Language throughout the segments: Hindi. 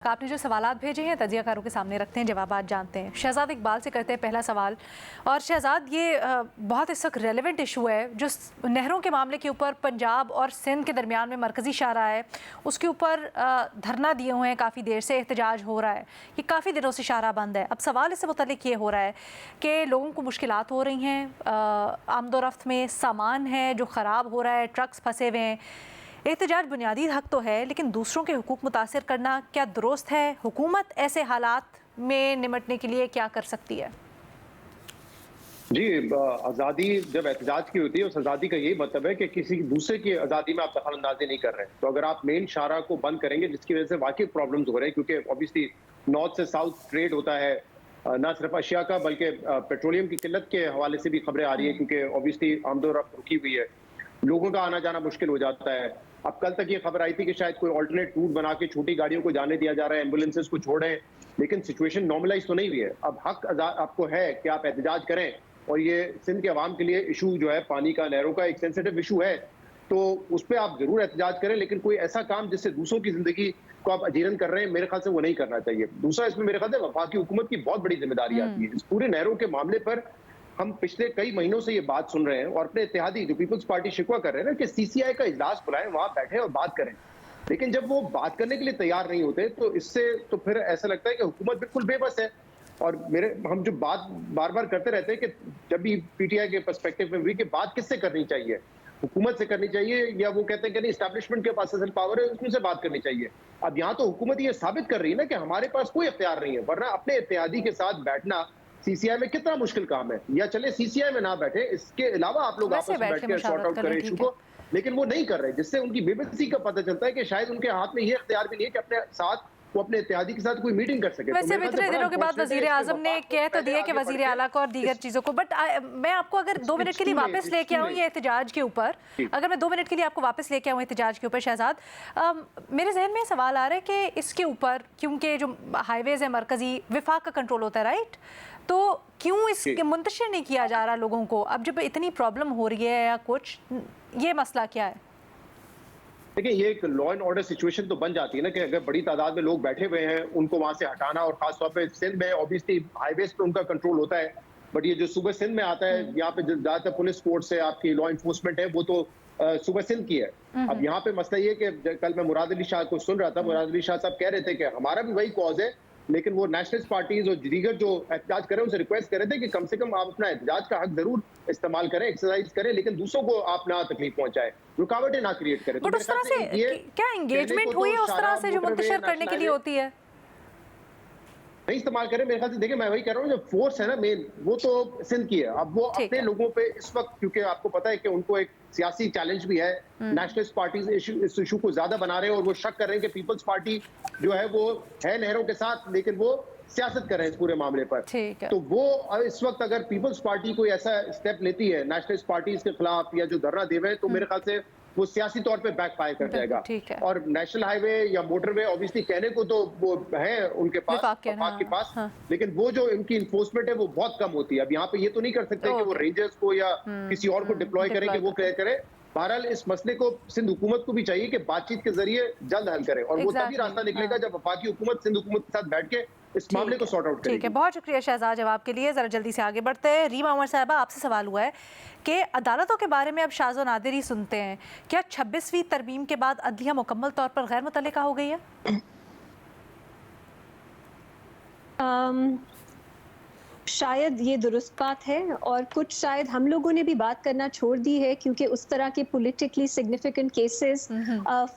आपने जो सवालात भेजे हैं तजियाकारों के सामने रखते हैं, जवाबात जानते हैं। शहजाद इकबाल से करते हैं पहला सवाल। और शहजाद, ये बहुत इस वक्त रेलेवेंट इशू है जो नहरों के मामले के ऊपर पंजाब और सिंध के दरमियान में मरकज़ी शाहरा है, उसके ऊपर धरना दिए हुए हैं, काफ़ी देर से एहतजाज हो रहा है, ये काफ़ी दिनों से शाहरा बंद है। अब सवाल इससे मुतल्लिक़ ये हो रहा है कि लोगों को मुश्किलात हो रही हैं, आमदोरफ्त में सामान है जो ख़राब हो रहा है, ट्रक्स फंसे हुए हैं। एहतजाज बुनियादी हक तो है, लेकिन दूसरों के हुकूक मुतासिर करना क्या दुरुस्त है? हुकूमत ऐसे हालात में निमटने के लिए क्या कर सकती है? जी, आज़ादी जब एहतजाज की होती है, उस आज़ादी का यही मतलब है कि किसी दूसरे की आज़ादी में आप दखल अंदाजी नहीं कर रहे हैं। तो अगर आप मेन शाहरा को बंद करेंगे, जिसकी वजह से वाकई प्रॉब्लम्स हो रहे हैं, क्योंकि ऑब्वियसली नॉर्थ से साउथ ट्रेड होता है, ना सिर्फ अशिया का बल्कि पेट्रोलियम की किल्लत के हवाले से भी खबरें आ रही है, क्योंकि ऑब्वियसली आमदोरफ्त रुकी हुई है, लोगों का आना जाना मुश्किल हो जाता है। अब कल तक ये खबर आई थी कि शायद कोई ऑल्टरनेट रूट बना के छोटी गाड़ियों को जाने दिया जा रहा है, एम्बुलेंसेज को छोड़ें, लेकिन सिचुएशन नॉर्मलाइज तो नहीं हुई है। अब हक आपको है कि आप एहतजाज करें, और ये सिंध के अवाम के लिए इशू जो है पानी का, नहरों का एक सेंसिटिव इशू है, तो उस पर आप जरूर एहतजाज करें, लेकिन कोई ऐसा काम जिससे दूसरों की जिंदगी को आप अजीरन कर रहे हैं, मेरे ख्याल से वो नहीं करना चाहिए। दूसरा, इसमें मेरे ख्याल से वफाकी हुकूमत की बहुत बड़ी जिम्मेदारी आती है। इस पूरे नहरों के मामले पर हम पिछले कई महीनों से ये बात सुन रहे हैं, और अपने इत्तेहादी जो पीपल्स पार्टी शिकवा कर रहे हैं ना कि सीसीआई का इजलास बुलाएं, वहां बैठे और बात करें, लेकिन जब वो बात करने के लिए तैयार नहीं होते, तो इससे तो फिर ऐसा लगता है कि हुकूमत बिल्कुल बेबस है। और हम जो बात बार बार करते रहते हैं कि जब भी पीटीआई के पर्सपेक्टिव में हुई कि बात किससे करनी चाहिए, हुकूमत से करनी चाहिए, या वो कहते हैं कि नहीं इस्टेब्लिशमेंट के पास असल पावर है, उसमें बात करनी चाहिए। अब यहाँ तो हुकूमत ये साबित कर रही है ना कि हमारे पास कोई इख्तियार नहीं है, वरना अपने इत्तेहादी के साथ बैठना सीसीआई में कितना मुश्किल काम है। या चले सीसीआई में ना बैठे, इसके अलावा आप लोग आपस में बैठ कर सॉर्ट आउट करें इशू को, लेकिन वो नहीं कर रहे, जिससे उनकी बेबसी का पता चलता है कि शायद उनके हाथ में ये इख्तियार भी नहीं है कि अपने साथ वो अपने इत्तेहादी के साथ कोई मीटिंग कर सके। वैसे इतने दिनों के बाद वजीर आजम ने कह तो दिया कि वजीर आला को और दीगर चीज़ों को, बट मैं आपको अगर 2 मिनट के लिए वापस लेके आऊँ ये एहतजाज के ऊपर, अगर मैं 2 मिनट के लिए आपको वापस लेके आऊँ एहतजाज के ऊपर शहजाद, मेरे जहन में सवाल आ रहा है कि इसके ऊपर, क्योंकि जो हाईवेज़ है मरकज़ी विफाक का कंट्रोल होता है, राइट, तो क्यों इसके मुंतशिर नहीं किया जा रहा लोगों को? अब जब इतनी प्रॉब्लम हो रही है या कुछ, ये मसला क्या है? देखिए, ये एक लॉ एंड ऑर्डर सिचुएशन तो बन जाती है ना कि अगर बड़ी तादाद में लोग बैठे हुए हैं, उनको वहां से हटाना, और खासतौर पे सिंध में ऑब्वियसली हाईवेज पे उनका कंट्रोल होता है, बट ये जो सुबह सिंध में आता है, यहाँ पे ज्यादातर पुलिस फोर्स है, आपकी लॉ इन्फोर्समेंट है, वो तो सुबह सिंध की है। अब यहाँ पे मसला ये कि कल मैं मुराद अली शाह को सुन रहा था, मुराद अली शाह साहब कह रहे थे कि हमारा भी वही कॉज है, लेकिन वो नेशनलिस्ट पार्टीज और दीगर जो एहतजाज करें उनसे रिक्वेस्ट कर रहे थे कि कम से कम आप अपना एहतजाज का हक जरूर इस्तेमाल करें, एक्सरसाइज करें, लेकिन दूसरों को आप ना तकलीफ पहुंचाएं, रुकावटें ना क्रिएट करें। तो उस तरह से क्या एंगेजमेंट हुई है उस तरह से जो मुंतशिर करने के लिए होती है? नहीं इस्तेमाल करें मेरे ख्याल से। देखिए, मैं वही कह रहा हूँ, जो फोर्स है ना मेन, वो तो सिंध की है। अब वो अपने लोगों पे इस वक्त, क्योंकि आपको पता है कि उनको एक सियासी चैलेंज भी है, नेशनलिस्ट पार्टीज इस इशू को ज्यादा बना रहे हैं, और वो शक कर रहे हैं कि पीपल्स पार्टी जो है वो है नहरों के साथ, लेकिन वो सियासत कर रहे हैं इस पूरे मामले पर। तो वो इस वक्त अगर पीपल्स पार्टी कोई ऐसा स्टेप लेती है नेशनलिस्ट पार्टीज के खिलाफ, या जो धरना दे रहे हैं, तो मेरे ख्याल से वो सियासी तौर पे बैकफायर कर जाएगा। और नेशनल हाईवे या मोटरवे ऑब्वियसली कहने को तो वो है उनके पास, वफाक के पास, लेकिन वो जो इनकी इन्फोर्समेंट है वो बहुत कम होती है। अब यहाँ पे ये तो नहीं कर सकते कि वो रेंजर्स को या किसी और को डिप्लॉय करें कि वो करें। बहरहाल इस मसले को सिंध हुकूमत को भी चाहिए कि बातचीत के जरिए जल्द हल करे, और वो तभी रास्ता निकलेगा जब वफाकी हुकूमत सिंध हुकूमत के साथ बैठ के इस मामले को सॉर्ट आउट करेगी। ठीक है, बहुत शुक्रिया शहजाद जवाब के लिए। जरा जल्दी से आगे बढ़ते हैं। रीमा उमर साहबा, आपसे सवाल हुआ है कि अदालतों के बारे में अब शाज़ व नादिर ही सुनते हैं, क्या 26वीं तरमीम के बाद अदलिया मुकम्मल तौर पर गैर मुतल्लिका हो गई है? शायद ये दुरुस्त बात है, और कुछ शायद हम लोगों ने भी बात करना छोड़ दी है, क्योंकि उस तरह के पॉलिटिकली सिग्निफिकेंट केसेस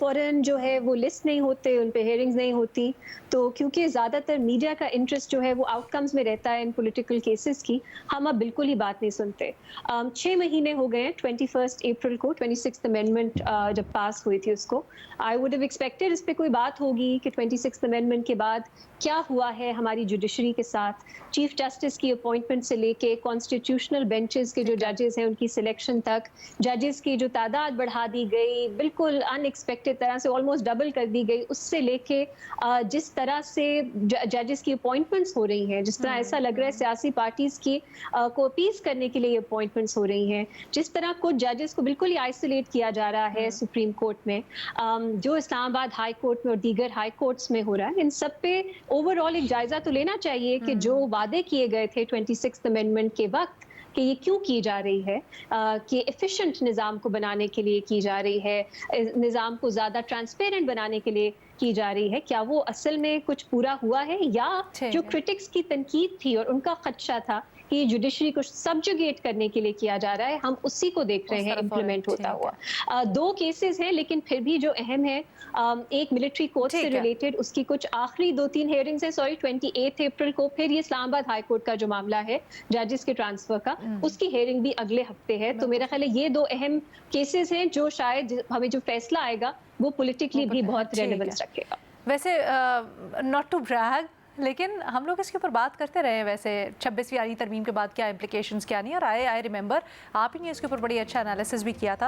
फौरन जो है वो लिस्ट नहीं होते, उन पे हेयरिंग्स नहीं होती। तो क्योंकि ज़्यादातर मीडिया का इंटरेस्ट जो है वो आउटकम्स में रहता है इन पॉलिटिकल केसेस की, हम अब बिल्कुल ही बात नहीं सुनते। 6 महीने हो गए हैं 21 अप्रैल को 26th अमेंडमेंट जब पास हुई थी उसको। आई वुड हैव एक्सपेक्टेड इस पे कोई बात होगी कि 26th अमेंडमेंट के बाद क्या हुआ है हमारी जुडिशरी के साथ, चीफ जस्टिस की अपॉइंटमेंट से लेके कॉन्स्टिट्यूशनल बेंचेस के जो जजेस हैं उनकी सिलेक्शन तक, जजेस की जो तादाद बढ़ा दी गई, बिल्कुल अनएक्सपेक्टेड तरह से ऑलमोस्ट डबल कर दी गई, उससे लेके जिस तरह से जजेस की अपॉइंटमेंट्स हो रही हैं, जिस तरह ऐसा लग रहा है सियासी पार्टीज की को अपीज करने के लिए अपॉइंटमेंट्स हो रही हैं, जिस तरह कुछ जजेस को बिल्कुल ही आइसोलेट किया जा रहा है सुप्रीम कोर्ट में, जो इस्लामाबाद हाई कोर्ट में और दीगर हाई कोर्ट्स में हो रहा है, इन सब पे ओवरऑल एक जायजा तो लेना चाहिए कि जो वादे किए गए थे 26th अमेंडमेंट के वक्त कि ये क्यों की जा रही है, कि एफिशिएंट निज़ाम को बनाने के लिए की जा रही है, निज़ाम को ज़्यादा ट्रांसपेरेंट बनाने के लिए की जा रही है, क्या वो असल में कुछ पूरा हुआ है, या जो क्रिटिक्स की तनकीद थी और उनका खदशा था कि जुडिशरी को सब्जुगेट करने के लिए किया जा रहा है, हम उसी को देख रहे हैं इम्प्लीमेंट होता हुआ। दो केसेस हैं, लेकिन फिर भी जो अहम है, एक मिलिट्री कोर्ट से रिलेटेड उसकी कुछ आखिरी 2-3 हेयरिंग्स हैं, 28 अप्रैल को, फिर ये इस्लामाबाद हाई कोर्ट का जो मामला है जजेस के ट्रांसफर का, उसकी हेयरिंग भी अगले हफ्ते है। तो मेरा ख्याल है ये दो अहम केसेस हैं जो शायद हमें जो फैसला आएगा वो पॉलिटिकली भी बहुत रेलेवेंस रखेगा। वैसे नॉट टू ब्रैग, लेकिन हम लोग इसके ऊपर बात करते रहे हैं वैसे 26वीं आईनी तरमीम के बाद क्या इम्प्लिकेशंस क्या नहीं, और आई रिमेंबर आप ही ने इसके ऊपर बड़ी अच्छा एनालिसिस भी किया था।